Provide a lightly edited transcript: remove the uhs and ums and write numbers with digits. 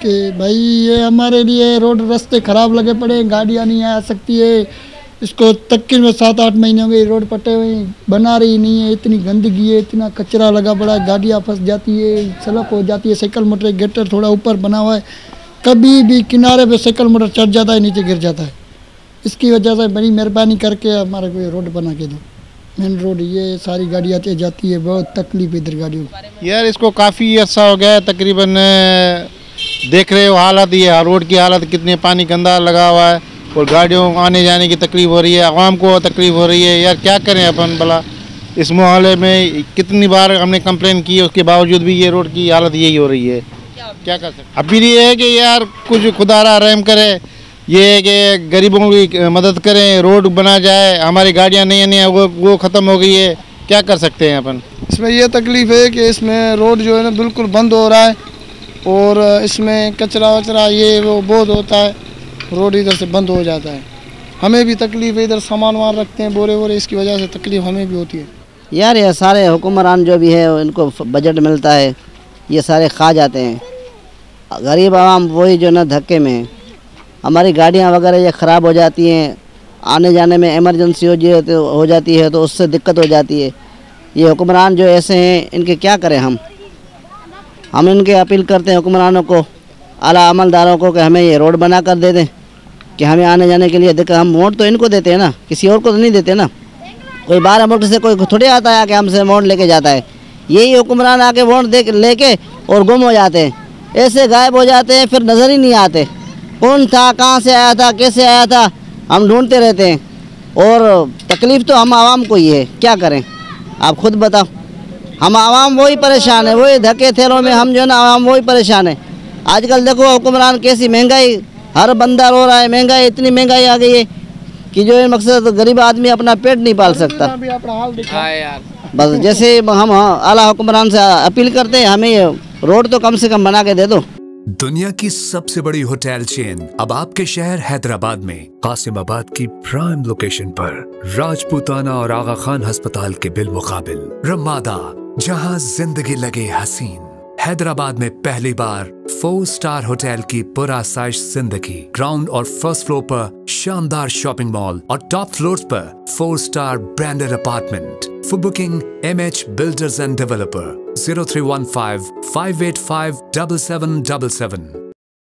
कि भाई ये हमारे लिए रोड रास्ते ख़राब लगे पड़े, गाड़ियाँ नहीं आ सकती है। इसको तकरीबन में 7-8 महीने हो गए, रोड पट्टे हुए बना रही नहीं है। इतनी गंदगी है, इतना कचरा लगा पड़ा है, गाड़ियाँ फंस जाती है, सड़क हो जाती है। साइकिल मोटर गेटर थोड़ा ऊपर बना हुआ है, कभी भी किनारे पे साइकिल मोटर चढ़ जाता है, नीचे गिर जाता है। इसकी वजह से बड़ी मेहरबानी करके हमारे को रोड बना के दो। मेन रोड ये सारी गाड़ी आती जाती है, बहुत तकलीफ इधर गाड़ियों की। यार इसको काफ़ी अच्छा हो गया है, तकरीबन देख रहे हो हालत ये रोड की हालत, कितने पानी गंदा लगा हुआ है और गाड़ियों आने जाने की तकलीफ हो रही है, आवाम को तकलीफ हो रही है। यार क्या करें अपन भला, इस मोहल्ले में कितनी बार हमने कंप्लेन की है, उसके बावजूद भी ये रोड की हालत यही हो रही है। क्या कर सकते। अभी ये है कि यार कुछ खुदारा रहम करे, ये है कि गरीबों की मदद करें, रोड बना जाए। हमारी गाड़ियाँ नहीं वो ख़त्म हो गई है, क्या कर सकते हैं अपन। इसमें ये तकलीफ़ है कि इसमें रोड जो है ना बिल्कुल बंद हो रहा है और इसमें कचरा वचरा ये वो बहुत होता है, रोड इधर से बंद हो जाता है। हमें भी तकलीफ़ है, इधर सामान वामान रखते हैं बोरे वोरे, इसकी वजह से तकलीफ़ हमें भी होती है। यार ये सारे हुक्मरान जो भी है इनको बजट मिलता है, ये सारे खा जाते हैं। गरीब आवाम वही जो ना धक्के में, हमारी गाड़ियाँ वगैरह ये ख़राब हो जाती हैं, आने जाने में इमरजेंसी हो जाती है तो उससे दिक्कत हो जाती है। ये हुक्मरान जो ऐसे हैं इनके क्या करें हम इनके अपील करते हैं हुक्मरानों को, आला अमलदारों को कि हमें ये रोड बना कर दे दें कि हमें आने जाने के लिए दिक्कत। हम वोट तो इनको देते हैं ना, किसी और को तो नहीं देते ना। कोई 12 मुल्क से कोई थोड़े आता है कि हमसे वोट लेके जाता है। यही हुक्मरान आके वोट दे लेके और गुम हो जाते हैं, ऐसे गायब हो जाते हैं, फिर नज़र ही नहीं आते कौन था, कहाँ से आया था, कैसे आया था, हम ढूंढते रहते हैं। और तकलीफ़ तो हम आवाम को ही है, क्या करें आप खुद बताओ। हम आवाम वही परेशान है, वही धक्के थेलों में हम जो है ना आवाम वही परेशान है। आजकल देखो हुक्मरान कैसी महंगाई, हर बंदा रो रहा है, महंगाई इतनी महंगाई आ गई है कि जो है मकसद तो गरीब आदमी अपना पेट नहीं पाल सकता। बस जैसे हम आला हुक्मरान से अपील करते हैं, हमें ये रोड तो कम से कम बना के दे दो। दुनिया की सबसे बड़ी होटल चेन अब आपके शहर हैदराबाद में कासिमाबाद की प्राइम लोकेशन पर राजपूताना और आगा खान अस्पताल के बिलमुकाबिल रमादा, जहां जिंदगी लगे हसीन। हैदराबाद में पहली बार 4 स्टार होटल की पूरा साइज जिंदगी, ग्राउंड और फर्स्ट फ्लोर पर शानदार शॉपिंग मॉल और टॉप फ्लोर्स पर 4 star branded apartment. For booking, MH Builders and Developer 0315 585 7777.